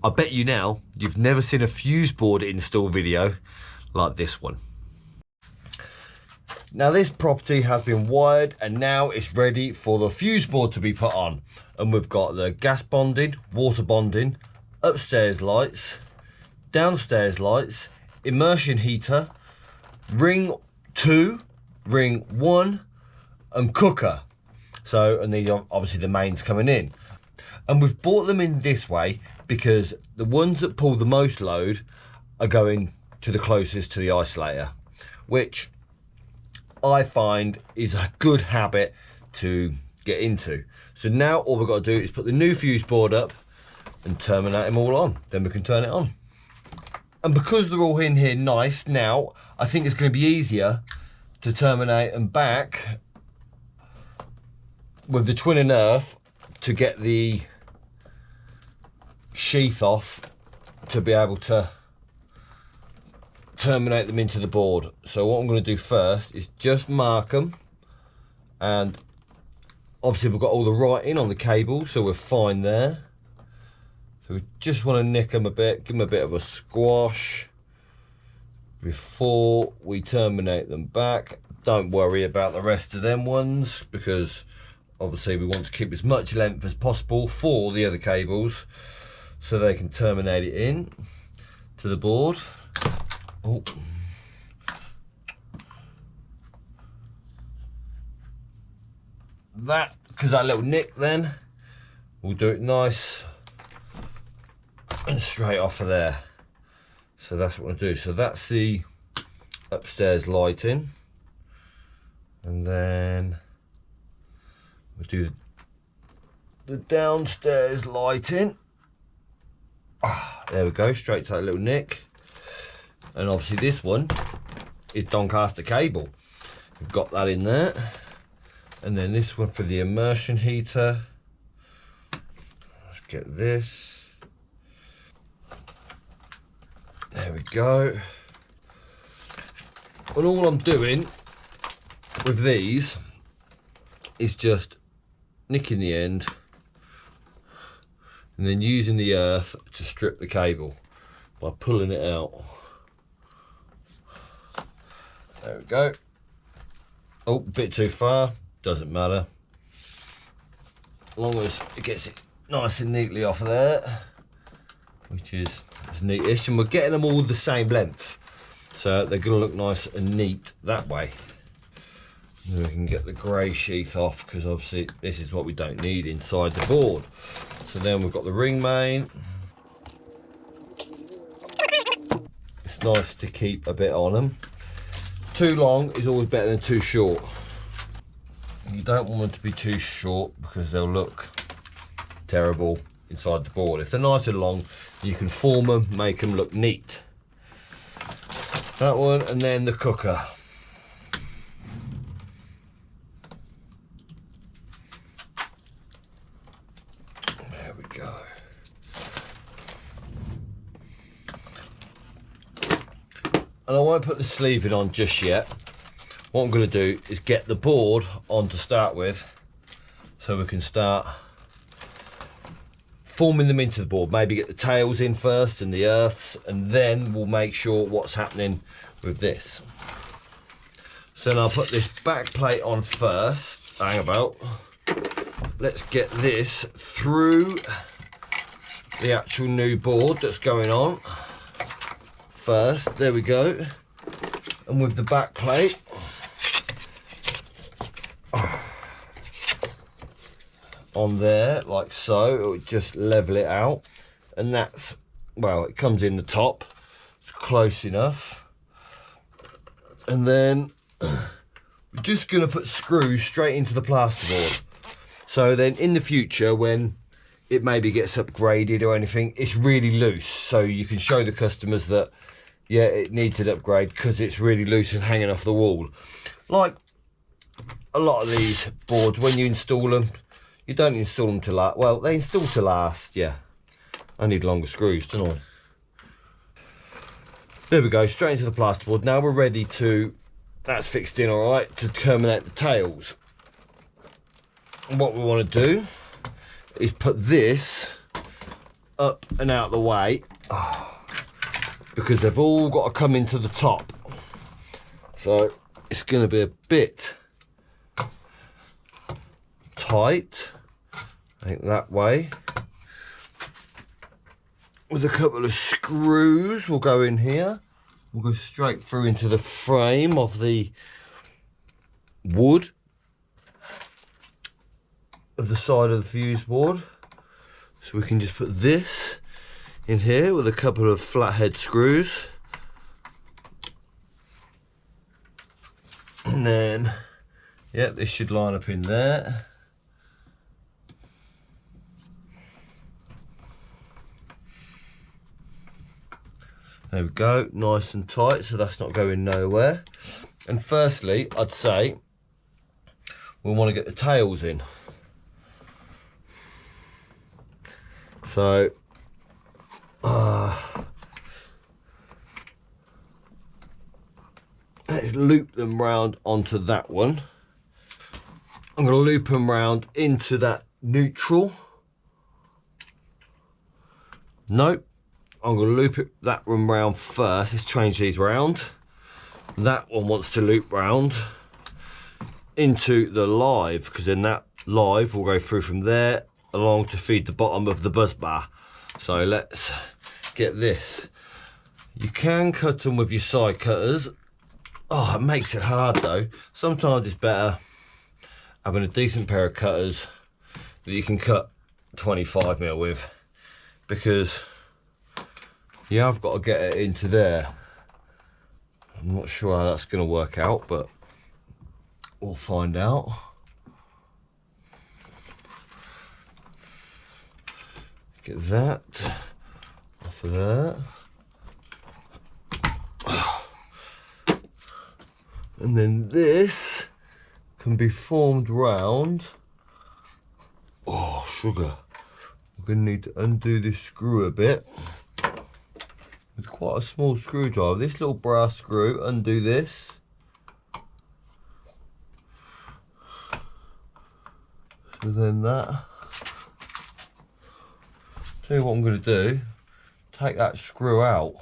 I bet you now, you've never seen a fuse board install video like this one. Now this property has been wired and now it's ready for the fuse board to be put on. And we've got the gas bonding, water bonding, upstairs lights, downstairs lights, immersion heater, ring 2, ring 1 and cooker. So, and these are obviously the mains coming in. And we've bought them in this way because the ones that pull the most load are going to the closest to the isolator, which I find is a good habit to get into. So now all we've got to do is put the new fuse board up and terminate them all on. Then we can turn it on. And because they're all in here nice now, I think it's going to be easier to terminate them back with the twin and earth to get the sheath off to be able to terminate them into the board. So what I'm going to do first is just mark them, and obviously we've got all the writing on the cable, so we're fine there. So we just want to nick them a bit, give them a bit of a squash before we terminate them back. Don't worry about the rest of them ones because obviously we want to keep as much length as possible for the other cables so they can terminate it in to the board. Oh. That, because that little nick then, we'll do it nice and straight off of there. So that's what we'll do. So that's the upstairs lighting. And then we'll do the downstairs lighting. There we go, straight to that little nick. And obviously this one is Doncaster cable. We've got that in there. And then this one for the immersion heater. Let's get this. There we go. And all I'm doing with these is just nicking the end and then using the earth to strip the cable by pulling it out. There we go. Oh, a bit too far, doesn't matter. As long as it gets it nice and neatly off of there, which is neatish, and we're getting them all the same length. So they're gonna look nice and neat that way. And then we can get the grey sheath off because obviously this is what we don't need inside the board. So then we've got the ring main. It's nice to keep a bit on them. Too long is always better than too short. You don't want them to be too short because they'll look terrible inside the board. If they're nice and long, you can form them, make them look neat. That one, and then the cooker. There we go. And I won't put the sleeving on just yet. What I'm going to do is get the board on to start with so we can start forming them into the board. Maybe get the tails in first and the earths, and then we'll make sure what's happening with this. So now I'll put this back plate on first. Hang about. Let's get this through the actual new board that's going on first. There we go. And with the back plate, on there like so, it would just level it out, and that's, well, it comes in the top, it's close enough. And then we're just going to put screws straight into the plasterboard, so then in the future when it maybe gets upgraded or anything, it's really loose, so you can show the customers that yeah, it needs an upgrade because it's really loose and hanging off the wall. Like a lot of these boards, when you install them, you don't install them to last. Well, they install to last, yeah. I need longer screws, don't I? There we go, straight into the plasterboard. Now we're ready to, that's fixed in all right, to terminate the tails. And what we want to do is put this up and out of the way because they've all got to come into the top. So it's going to be a bit tight, I think, that way. With a couple of screws, we'll go in here. We'll go straight through into the frame of the wood of the side of the fuse board. So we can just put this in here with a couple of flathead screws. And then, yeah, this should line up in there. There we go, nice and tight, so that's not going nowhere. And firstly, I'd say we want to get the tails in. So, let's loop them round onto that one. I'm going to loop them round into that neutral. Nope. I'm going to loop that one round first. Let's change these round. That one wants to loop round into the live, because then that live will go through from there along to feed the bottom of the buzz bar. So let's get this. You can cut them with your side cutters. Oh, it makes it hard though. Sometimes it's better having a decent pair of cutters that you can cut 25mm with, because yeah, I've got to get it into there. I'm not sure how that's going to work out, but we'll find out. Get that off of there. And then this can be formed round. Oh, sugar. We're going to need to undo this screw a bit. With quite a small screwdriver, this little brass screw, undo this. So then that. Tell you what I'm going to do, take that screw out.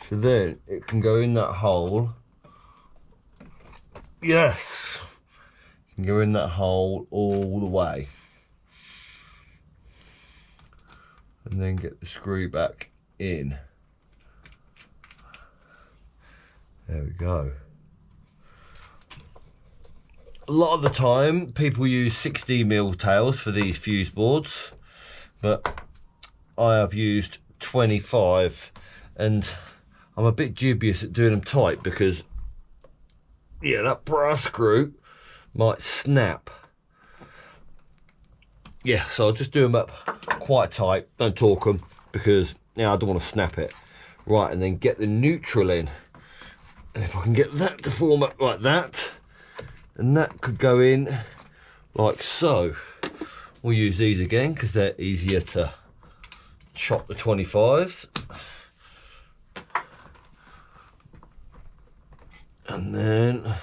So then it can go in that hole. Yes! It can go in that hole all the way. And then get the screw back in. There we go. A lot of the time people use 60mm tails for these fuse boards, but I have used 25, and I'm a bit dubious at doing them tight because, yeah, that brass screw might snap. Yeah, so I'll just do them up quite tight, don't torque them, because I don't want to snap it. Right, and then get the neutral in. And if I can get that to form up like that, and that could go in like so. We'll use these again because they're easier to chop the 25s. And then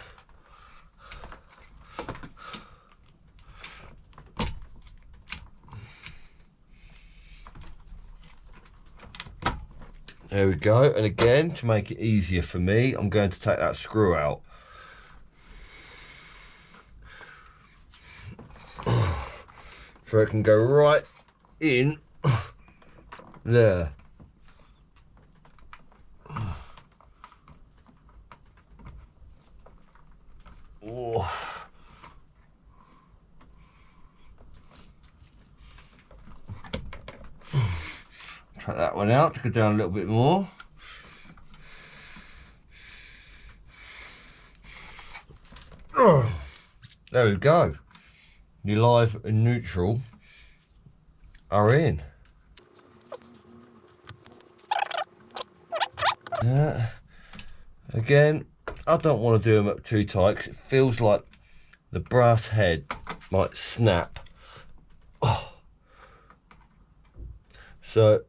there we go. And again, to make it easier for me, I'm going to take that screw out. So it can go right in there. Oh. Take that one out to go down a little bit more. There we go. Your live and neutral are in. Again, I don't want to do them up too tight because it feels like the brass head might snap. Oh. So,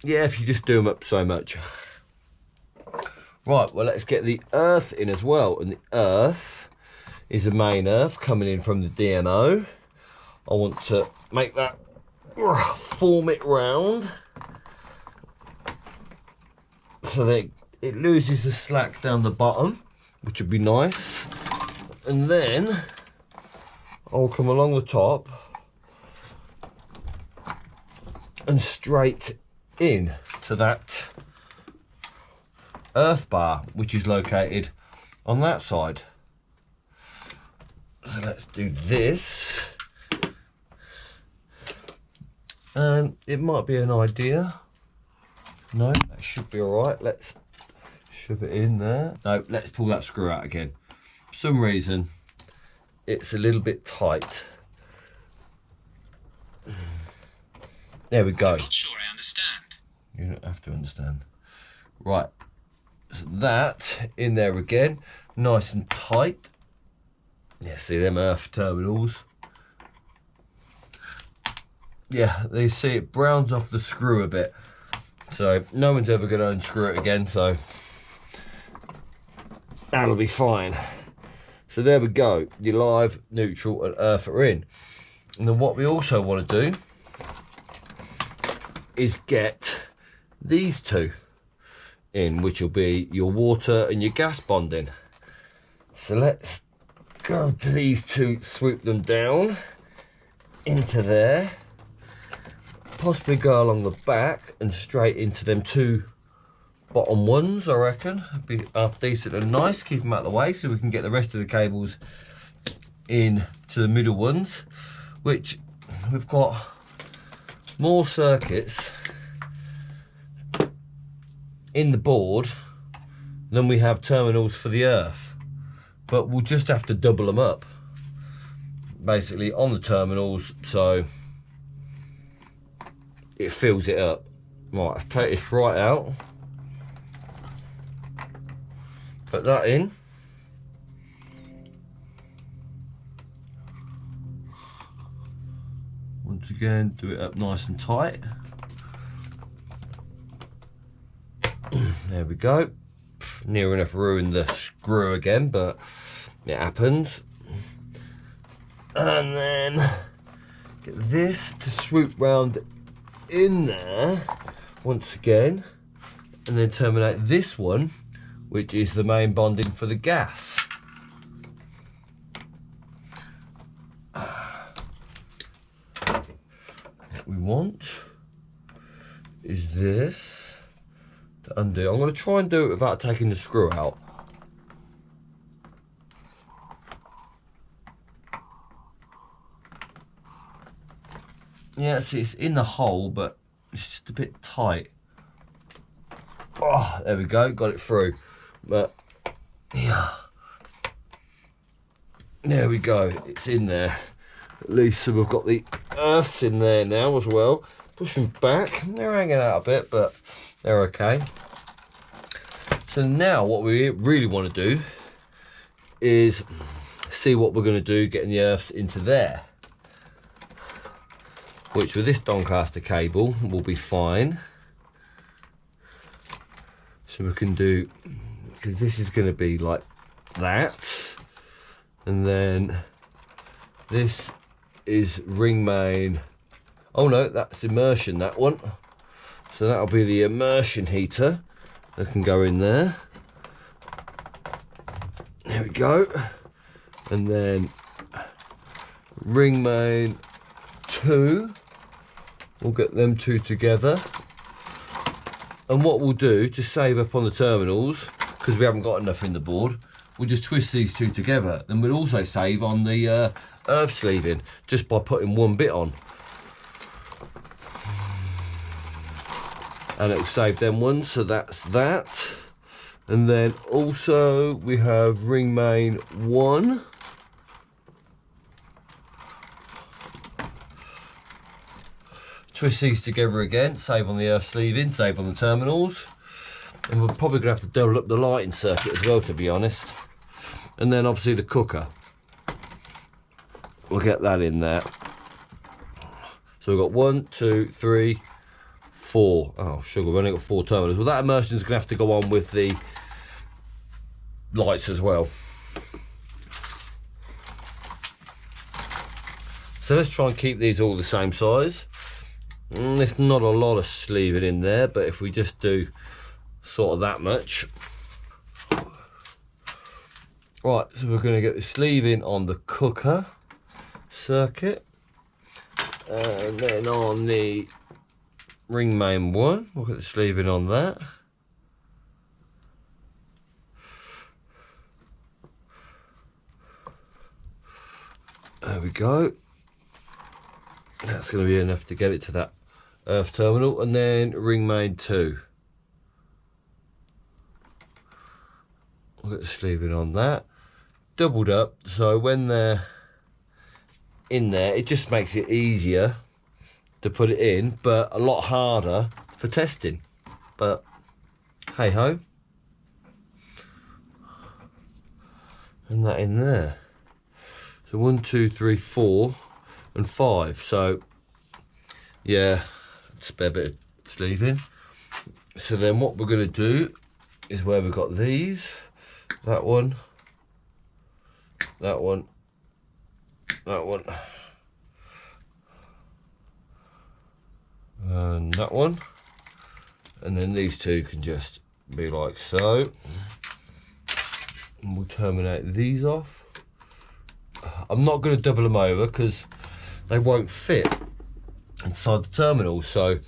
yeah, if you just do them up so much. Right, well, let's get the earth in as well. And the earth is the main earth coming in from the DMO. I want to make that form it round so that it loses the slack down the bottom, which would be nice. And then I'll come along the top and straight in to that earth bar, which is located on that side. So let's do this, and it might be an idea. No, that should be all right. Let's shove it in there. No, let's pull that screw out again. For some reason it's a little bit tight. There we go. I'm not sure I understand. You don't have to understand. Right, so that in there again, nice and tight. Yeah, see them earth terminals. Yeah, they see it browns off the screw a bit. So no one's ever going to unscrew it again, so that'll be fine. So there we go, your live, neutral and earth are in. And then what we also want to do is get these two in, which will be your water and your gas bonding. So let's go to these two, swoop them down into there, possibly go along the back and straight into them two bottom ones. I reckon be half decent and nice. Keep them out of the way so we can get the rest of the cables in to the middle ones, which we've got more circuits in the board than we have terminals for the earth. But we'll just have to double them up, basically, on the terminals, so it fills it up. Right, I'll take this right out, put that in. Once again, do it up nice and tight. There we go. Near enough ruined the screw again, but it happens. And then get this to swoop round in there once again, and then terminate this one, which is the main bonding for the gas. What we want is this to undo. I'm going to try and do it without taking the screw out. Yeah, see, it's in the hole, but it's just a bit tight. Oh, there we go, got it through. But yeah, there we go, it's in there. At least so we've got the earths in there now as well. Push them back, they're hanging out a bit, but they're okay. So now what we really want to do is see what we're going to do getting the earths into there, which with this Doncaster cable will be fine. So we can do, because this is going to be like that, and then this is ring main. Oh no, that's immersion, that one. So that'll be the immersion heater that can go in there. There we go. And then ring main 2, we'll get them two together. And what we'll do to save up on the terminals, because we haven't got enough in the board, we'll just twist these two together. Then we'll also save on the earth sleeving just by putting one bit on. And it will save them ones, so that's that. And then also we have ring main 1. Twist these together again, save on the earth sleeving, save on the terminals. And we're probably going to have to double up the lighting circuit as well, to be honest. And then obviously the cooker. We'll get that in there. So we've got 1, 2, 3, 4. Oh, sugar, we've only got 4 terminals. Well, that immersion is going to have to go on with the lights as well. So let's try and keep these all the same size. There's not a lot of sleeving in there, but if we just do sort of that much. Right, so we're going to get the sleeving on the cooker circuit, and then on the ring main one, we'll get the sleeving on that. There we go. That's going to be enough to get it to that earth terminal, and then ring main 2. We'll get the sleeving on that. Doubled up, so when they're in there, it just makes it easier to put it in, but a lot harder for testing. But hey ho. And that in there. So 1, 2, 3, 4, and 5. So yeah, spare bit of sleeving. So then what we're going to do is where we've got these, that one, that one, that one, and that one, and then these two can just be like so. And we'll terminate these off. I'm not going to double them over because they won't fit inside the terminal. So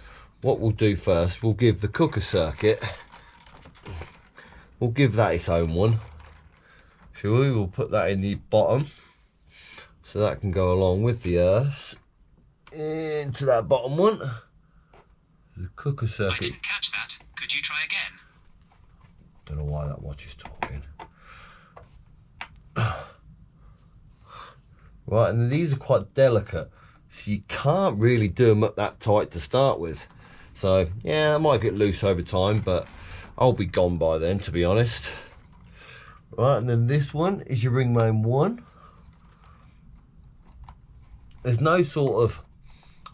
what we'll do first, we'll give the cooker circuit, we'll give that its own one, shall we? We'll put that in the bottom so that can go along with the earth into that bottom one. The cooker circuit. I didn't catch that. Could you try again? Don't know why that watch is talking. Right, and these are quite delicate, so you can't really do them up that tight to start with. So yeah, I might get loose over time, but I'll be gone by then, to be honest. Right, and then this one is your ring main 1. There's no sort of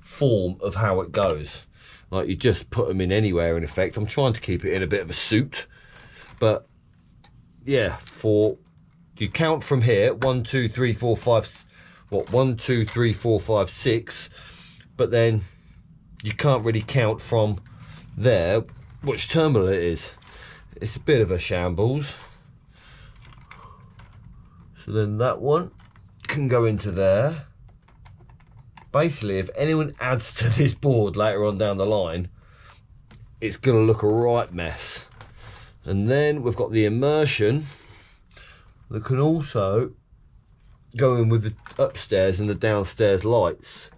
form of how it goes. Like, you just put them in anywhere, in effect. I'm trying to keep it in a bit of a suit, but yeah, you count from here, 1, 2, 3, 4, 5. What, 1, 2, 3, 4, 5, 6, but then you can't really count from there which terminal it is. It's a bit of a shambles. So then that one can go into there. Basically, if anyone adds to this board later on down the line, it's going to look a right mess. And then we've got the immersion that can also go in with the upstairs and the downstairs lights.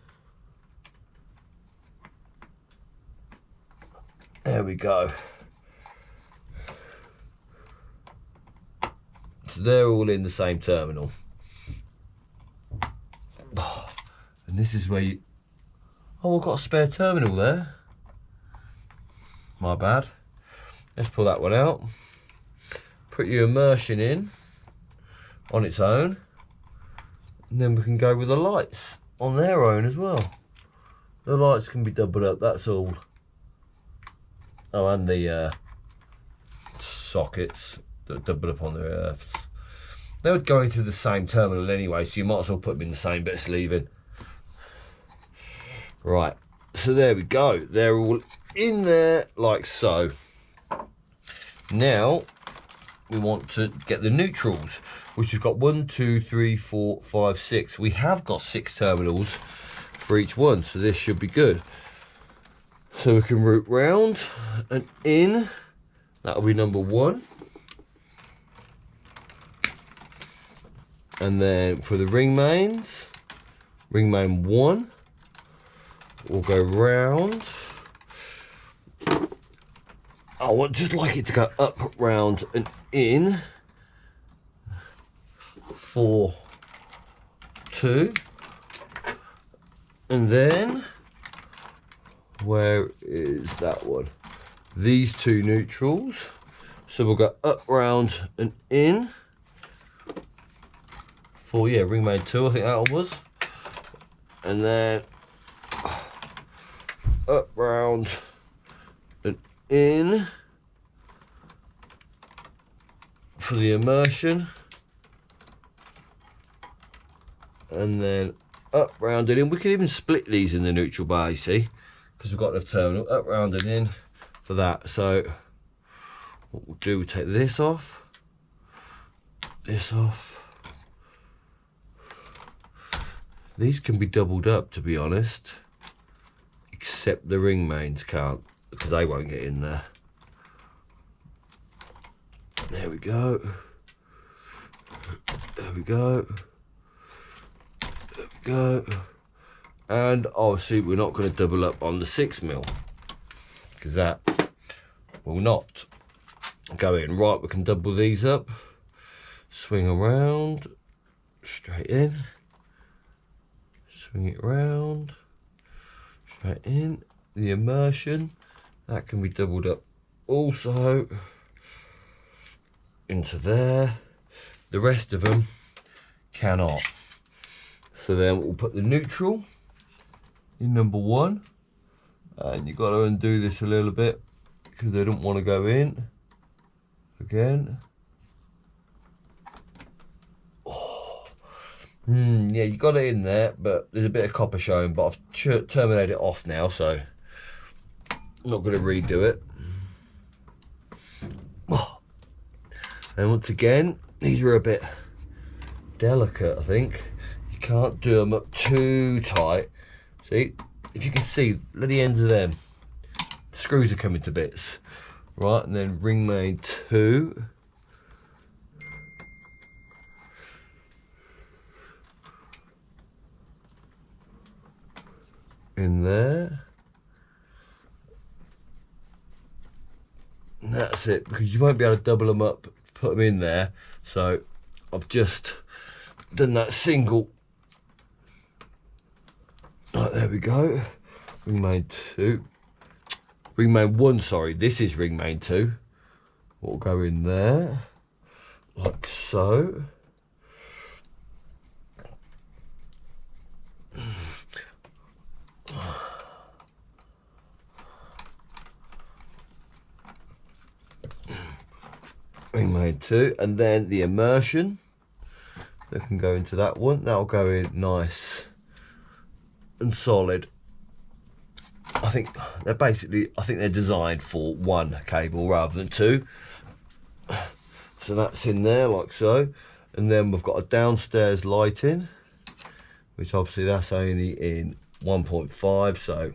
There we go. So they're all in the same terminal. And this is where you... Oh, I've got a spare terminal there. My bad. Let's pull that one out. Put your immersion in on its own. And then we can go with the lights on their own as well. The lights can be doubled up, that's all. Oh, and the sockets that double up on the earths. They would go into the same terminal anyway, so you might as well put them in the same bit of sleeving. Right, so there we go. They're all in there like so. Now, we want to get the neutrals, which we've got 1, 2, 3, 4, 5, 6. We have got 6 terminals for each one, so this should be good. So we can route round and in. That'll be number 1. And then for the ring mains, ring main 1, we'll go round. I would just like it to go up, round and in. 4, 2. And then, where is that one? These 2 neutrals. So we'll go up, round and in. For, yeah, ring main 2, I think that one was. And then up, round and in for the immersion. And then up, round and in. We can even split these in the neutral bar, you see, because we've got the terminal up, round and in for that. So what we'll do, we take this off, these can be doubled up, to be honest, except the ring mains can't, because they won't get in there. There we go. There we go. There we go. And obviously we're not going to double up on the 6mm, because that will not go in. Right, we can double these up, swing around, straight in, swing it round, straight in. The immersion, that can be doubled up also into there. The rest of them cannot. So then we'll put the neutral in number 1, and you've got to undo this a little bit because they don't want to go in again. Yeah, you got it in there, but there's a bit of copper showing, but I've terminated it off now, so I'm not going to redo it. And once again, these are a bit delicate, I think. You can't do them up too tight. See, if you can see, at the ends of them, the screws are coming to bits. Right, and then ring main 2. In there. And that's it, because you won't be able to double them up, put them in there. So I've just done that single. Right, there we go. Ring main 2. Ring main 1, sorry, this is ring main 2. We'll go in there, like so. Ring main 2, and then the immersion that can go into that one. That'll go in nice and solid. I think they're designed for 1 cable rather than 2. So that's in there like so, and then we've got a downstairs lighting, which obviously that's only in 1.5, so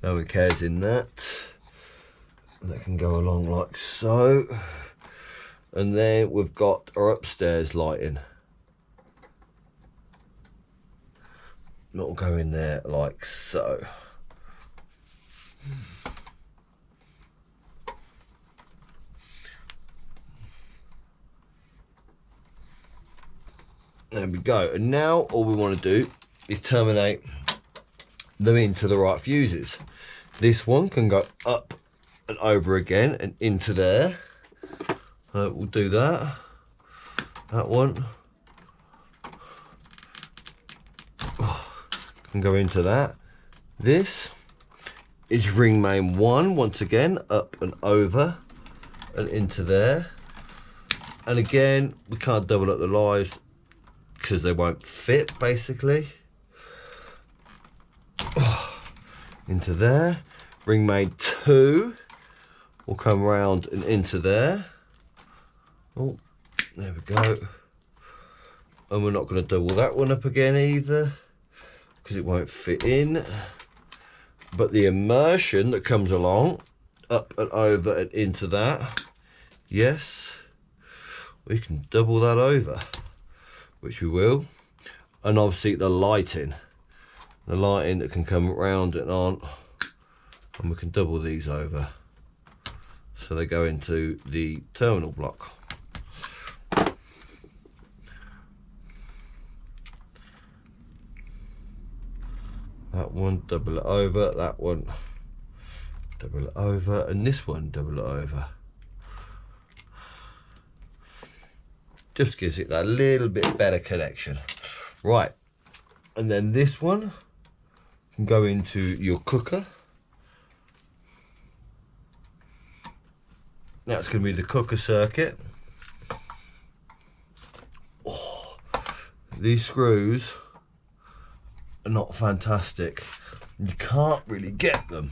no one cares in that. And that can go along like so. And then we've got our upstairs lighting. That'll go in there like so. There we go. And now all we want to do is terminate them into the right fuses. This one can go up and over again and into there. We'll do that. That one can go into that. This is ring main 1, once again, up and over and into there. And again, we can't double up the lines because they won't fit, basically. Into there. Ring main 2 will come round and into there. Oh, there we go. And we're not going to double that one up again either, because it won't fit in. But the immersion that comes along, up and over and into that, yes, we can double that over, which we will. And obviously the lighting that can come round and on, and we can double these over. So they go into the terminal block. That one, double it over, that one, double it over, and this one, double it over. Just gives it that little bit better connection. Right, and then this one can go into your cooker. That's going to be the cooker circuit. Oh, these screws are not fantastic. You can't really get them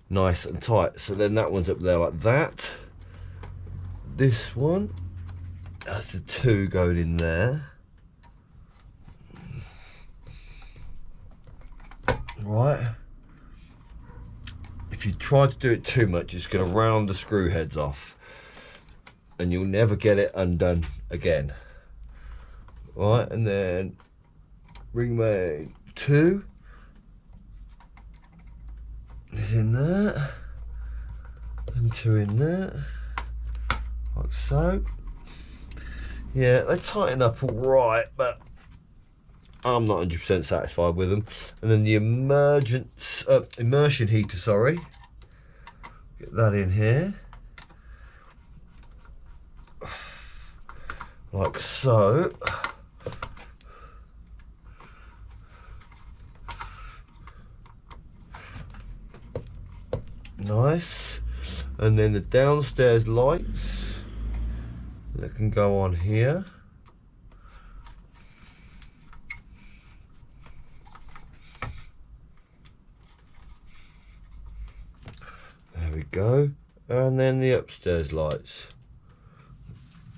nice and tight. So then that one's up there like that. This one has the two going in there. Right. If you try to do it too much, it's going to round the screw heads off and you'll never get it undone again. Right, and then ring main 2 is in there, and 2 in there, like so. Yeah, they tighten up all right, but I'm not 100% satisfied with them. And then the immersion heater, sorry, get that in here, like so. Nice. And then the downstairs lights that can go on here. There we go. And then the upstairs lights.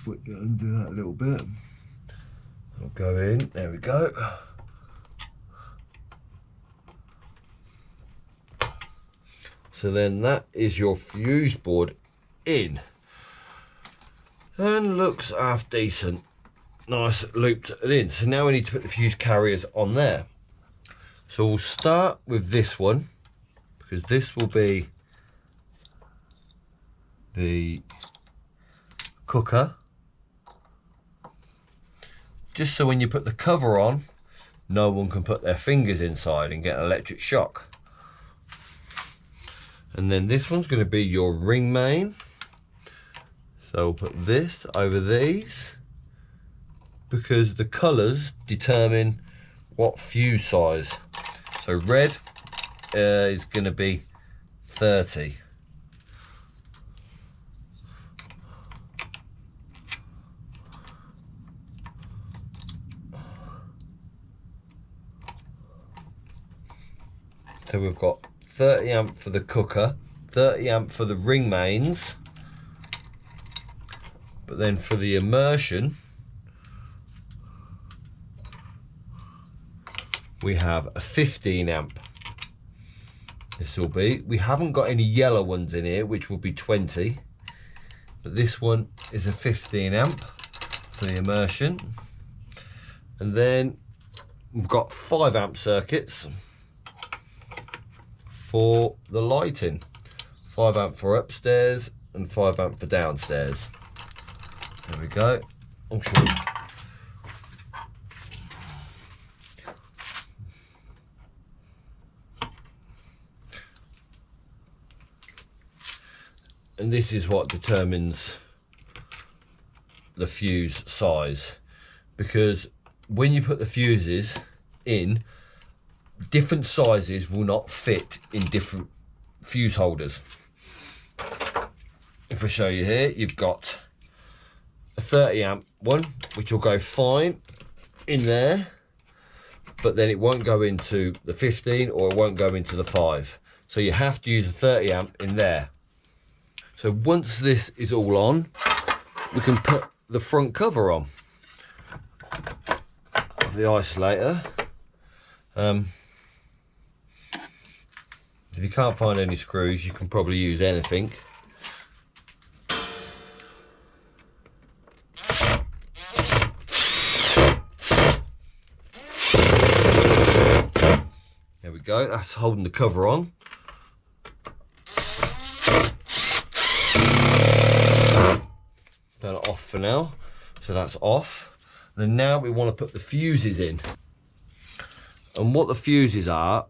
We'll undo that a little bit. I'll go in. There we go. So then that is your fuse board in. And looks half decent. Nice looped it in. So now we need to put the fuse carriers on there. So we'll start with this one, because this will be the cooker. Just so when you put the cover on, no one can put their fingers inside and get an electric shock. And then this one's going to be your ring main. So we'll put this over these, because the colours determine what fuse size. So red is going to be 30. So we've got 30 amp for the cooker, 30 amp for the ring mains, but then for the immersion we have a 15 amp. This will be, we haven't got any yellow ones in here, which will be 20, but this one is a 15 amp for the immersion. And then we've got 5 amp circuits for the lighting, 5 amp for upstairs and 5 amp for downstairs. There we go. And this is what determines the fuse size, because when you put the fuses in, different sizes will not fit in different fuse holders. If I show you here, you've got a 30 amp one, which will go fine in there, but then it won't go into the 15 or it won't go into the 5. So you have to use a 30 amp in there. So once this is all on, we can put the front cover on of the isolator. If you can't find any screws, you can probably use anything. There we go, that's holding the cover on. Turn it off for now, so that's off. Then now we want to put the fuses in. And what the fuses are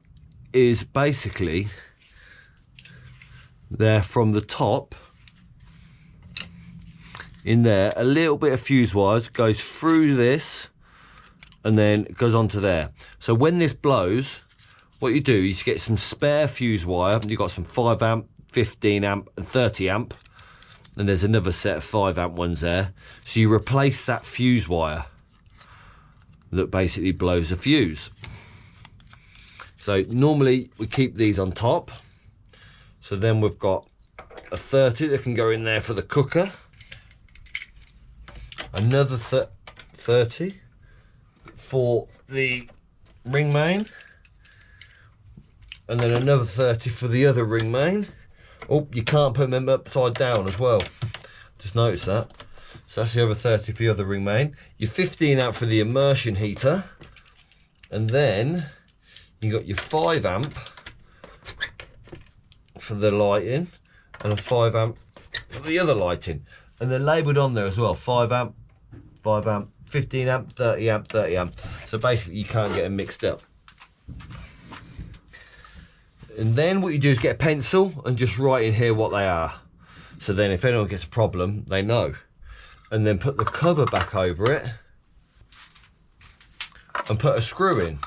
is basically, they're from the top in there, a little bit of fuse wires goes through this and then it goes onto there. So when this blows, what you do is you get some spare fuse wire. You've got some 5 amp, 15 amp and 30 amp, and there's another set of 5 amp ones there. So you replace that fuse wire that basically blows a fuse. So So normally we keep these on top. So then we've got a 30 that can go in there for the cooker. Another 30 for the ring main. And then another 30 for the other ring main. Oh, you can't put them upside down as well. Just notice that. So that's the other 30 for the other ring main. Your 15 out for the immersion heater. And then you got your 5 amp for the lighting. And a 5 amp for the other lighting. And they're labelled on there as well. 5 amp, 5 amp, 15 amp, 30 amp, 30 amp. So basically you can't get them mixed up. And then what you do is get a pencil and just write in here what they are. So then if anyone gets a problem, they know. And then put the cover back over it and put a screw in.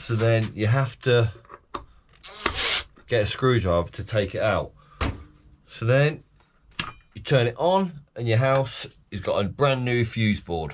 So then you have to get a screwdriver to take it out. So then you turn it on and your house has got a brand new fuse board.